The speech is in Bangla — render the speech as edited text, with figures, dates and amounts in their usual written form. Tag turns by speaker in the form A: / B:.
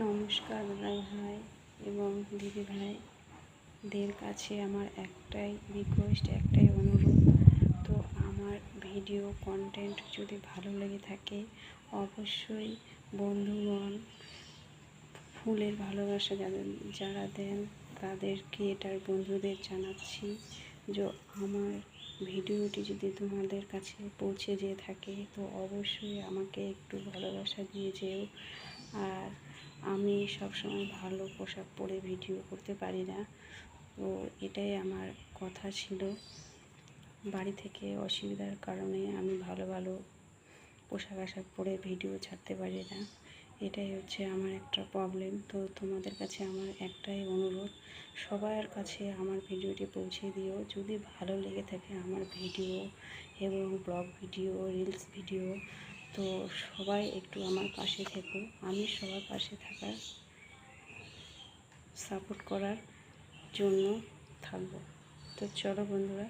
A: নমস্কার দাদা ভাই এবং দিদি ভাইদের কাছে আমার একটাই রিকোয়েস্ট, একটাই অনুরোধ। তো আমার ভিডিও কন্টেন্ট যদি ভালো লেগে থাকে অবশ্যই বন্ধুগণ ফুলের ভালোবাসা যারা দেন তাদের ক্রিয়েটার বন্ধুদের জানাচ্ছি যে আমার ভিডিওটি যদি তোমাদের কাছে পৌঁছে যেয়ে থাকে তো অবশ্যই আমাকে একটু ভালোবাসা দিয়ে যেও। আর আমি সবসময় ভালো পোশাক পরে ভিডিও করতে পারি না, তো এটাই আমার কথা ছিল। বাড়ি থেকে অসুবিধার কারণে আমি ভালো ভালো পোশাক আশাক পরে ভিডিও ছাড়তে পারি না, এটাই হচ্ছে আমার একটা প্রবলেম। তো তোমাদের কাছে আমার একটাই অনুরোধ, সবার কাছে আমার ভিডিওটি পৌঁছে দিও। যদি ভালো লেগে থাকে আমার ভিডিও এবং ব্লগ ভিডিও, রিলস ভিডিও, তো সবাই একটু আমার পাশে থেকো। আমি সবার পাশে থাকার, সাপোর্ট করার জন্য থাকবো। তো চলো বন্ধুরা।